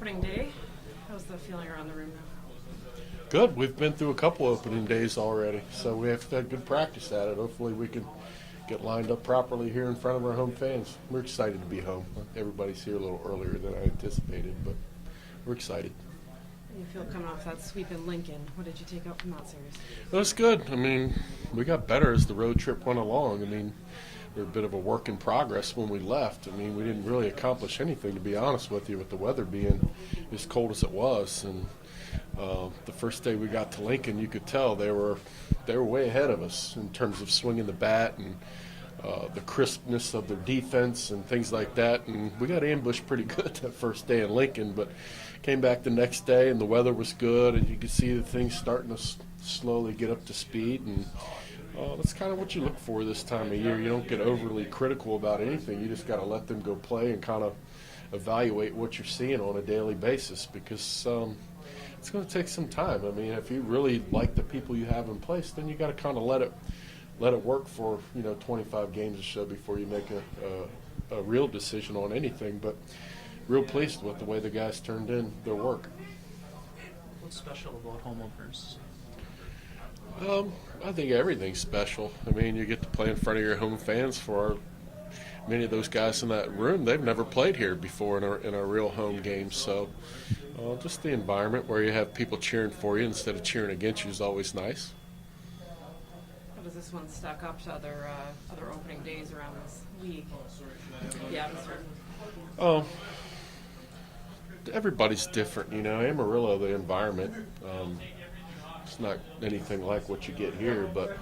opening day. How's the feeling around the room now? Good. We've been through a couple opening days already, so we have had good practice at it. Hopefully we can get lined up properly here in front of our home fans. We're excited to be home. Everybody's here a little earlier than I anticipated, but we're excited. You feel coming off that sweep in Lincoln. What did you take out from that series? It was good. I mean, we got better as the road trip went along. I mean, we were a bit of a work in progress when we left. I mean, we didn't really accomplish anything, to be honest with you, with the weather being as cold as it was. And the first day we got to Lincoln, you could tell they were way ahead of us in terms of swinging the bat and the crispness of their defense and things like that. And we got ambushed pretty good that first day in Lincoln, but came back the next day and the weather was good, and you could see the things starting to slowly get up to speed. And that's kind of what you look for this time of year. You don't get overly critical about anything. You just got to let them go play and kind of evaluate what you're seeing on a daily basis, because it's going to take some time. I mean, if you really like the people you have in place, then you got to kind of let it work for 25 games or so before you make a real decision on anything. But real pleased with the way the guys turned in their work. What's special about home openers? I think everything's special. I mean, you get to play in front of your home fans. Many of those guys in that room, they've never played here before in a real home game. So just the environment where you have people cheering for you instead of cheering against you is always nice. How does this one stack up to other opening days around this league? The atmosphere. Everybody's different, Amarillo, the environment, it's not anything like what you get here, but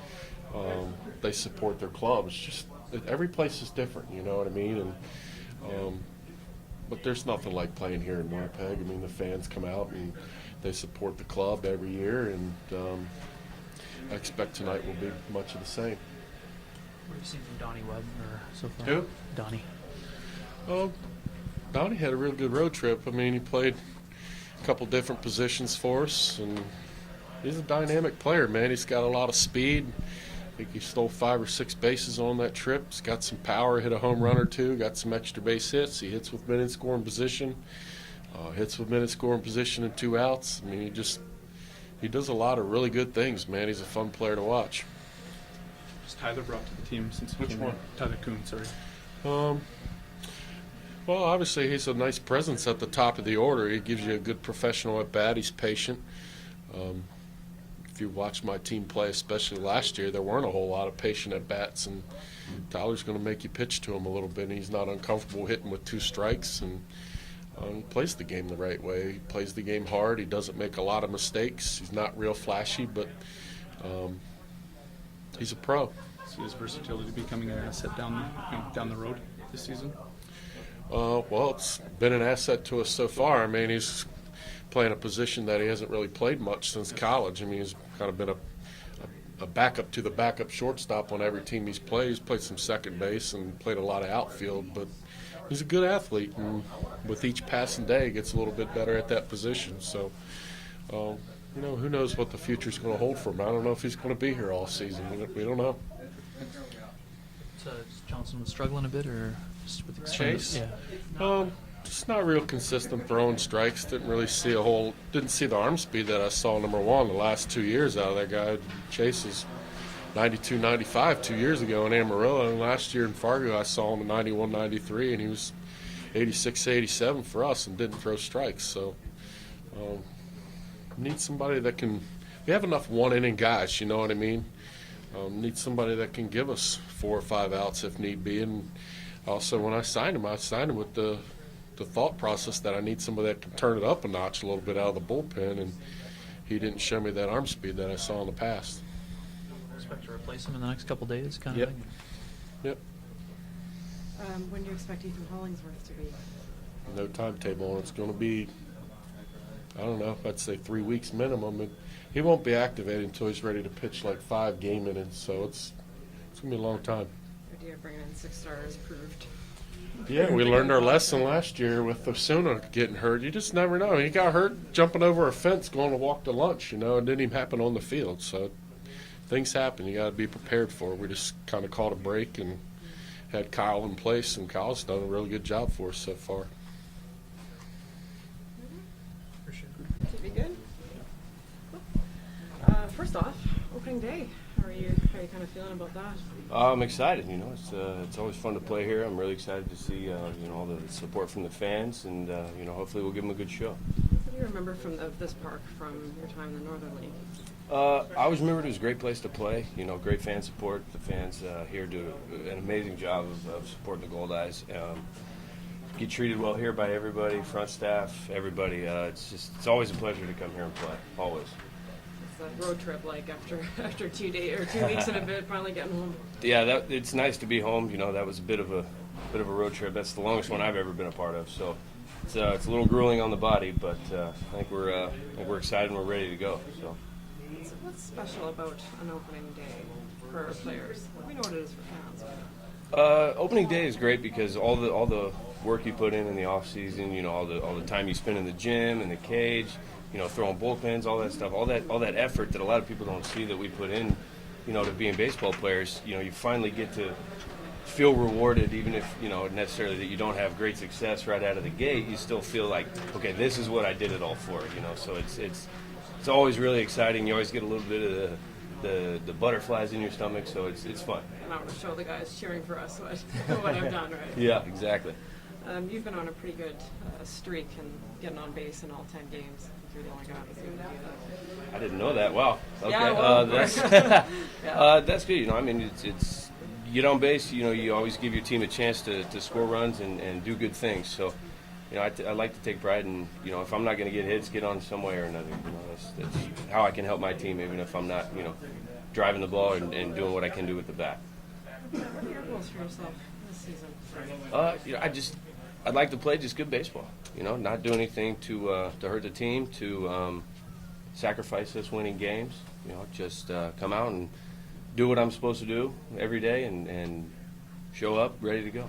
they support their club. It's just every place is different, you know what I mean? And but there's nothing like playing here in Winnipeg. I mean, the fans come out and they support the club every year, and I expect tonight will be much of the same. What have you seen from Donnie Webb so far? Who? Donnie. Donnie had a real good road trip. I mean, he played a couple different positions for us, and he's a dynamic player, man. He's got a lot of speed. I think he stole 5 or 6 bases on that trip. He's got some power, hit a home run or two, got some extra base hits. He hits with men in scoring position, hits with men in scoring position and 2 outs. I mean, he does a lot of really good things, man. He's a fun player to watch. What's Tyler brought to the team since he Which came one? in? Tyler Kuhn, sorry. Well, obviously he's a nice presence at the top of the order. He gives you a good professional at bat. He's patient. If you watch my team play, especially last year, there weren't a whole lot of patient at bats, and Tyler's going to make you pitch to him a little bit. And he's not uncomfortable hitting with 2 strikes, and he plays the game the right way. He plays the game hard. He doesn't make a lot of mistakes. He's not real flashy, but he's a pro. See his versatility becoming an asset down the road this season? Well, it's been an asset to us so far. I mean, he's playing a position that he hasn't really played much since college. I mean, he's kind of been a backup to the backup shortstop on every team he's played. He's played some second base and played a lot of outfield, but he's a good athlete, and with each passing day, he gets a little bit better at that position. So, who knows what the future's going to hold for him. I don't know if he's going to be here all season. We don't know. So Johnson was struggling a bit, or just with the Chase? Yeah. Just not real consistent throwing strikes. Didn't see the arm speed that I saw, number one, the last 2 years out of that guy. Chase is 92, 95 2 years ago in Amarillo, and last year in Fargo I saw him at 91, 93, and he was 86, 87 for us and didn't throw strikes. So need somebody that can – we have enough one-inning guys, you know what I mean? Need somebody that can give us 4 or 5 outs if need be. And also when I signed him with the thought process that I need somebody that can turn it up a notch a little bit out of the bullpen, and he didn't show me that arm speed that I saw in the past. Expect to replace him in the next couple days, kind Yep. of thing? Yep. When do you expect Ethan Hollingsworth to be? No timetable on it. It's going to be, I don't know, I'd say 3 weeks minimum. And he won't be activated until he's ready to pitch like 5 game innings, so it's going to be a long time. The idea of bringing in 6 starters proved. Yeah, we learned our lesson last year with Osuna getting hurt. You just never know. He got hurt jumping over a fence going to walk to lunch, and it didn't even happen on the field. So things happen. You got to be prepared for it. We just kind of caught a break and had Kyle in place, and Kyle's done a really good job for us so far. Good. First off, opening day. How are you kind of feeling about that? I'm excited. It's always fun to play here. I'm really excited to see all the support from the fans, and hopefully we'll give them a good show. What do you remember from this park from your time in the Northern League? I always remembered it was a great place to play. Great fan support. The fans here do an amazing job of supporting the Goldeyes. Get treated well here by everybody, front staff, everybody. It's always a pleasure to come here and play. Always. What's that road trip like after 2 days or 2 weeks and a bit, finally getting home? Yeah, it's nice to be home. That was a bit of a road trip. That's the longest one I've ever been a part of. So it's a little grueling on the body, but I think we're excited and we're ready to go. So. What's special about an opening day for players? We know what it is for fans. Opening day is great because all the work you put in the off season, all the time you spend in the gym and the cage, throwing bullpens, all that stuff, all that effort that a lot of people don't see that we put in, to being baseball players. You finally get to feel rewarded, even if necessarily that you don't have great success right out of the gate. You still feel like, okay, this is what I did it all for. So it's always really exciting. You always get a little bit of the butterflies in your stomach, so it's fun. And I want to show the guys cheering for us what I've done, right? Yeah, exactly. You've been on a pretty good streak and getting on base in all 10 games. I think you're the only guy that's able to do that. I didn't know that. Wow. Okay. Yeah, well, that's yeah. that's good. It's you get on base. You always give your team a chance to score runs and do good things. So, I like to take pride in, if I'm not going to get hits, get on some way or another. That's how I can help my team, even if I'm not, driving the ball and doing what I can do with the bat. What are your goals for yourself this season? I'd like to play just good baseball. Not do anything to hurt the team, to sacrifice us winning games. Just come out and do what I'm supposed to do every day and show up ready to go.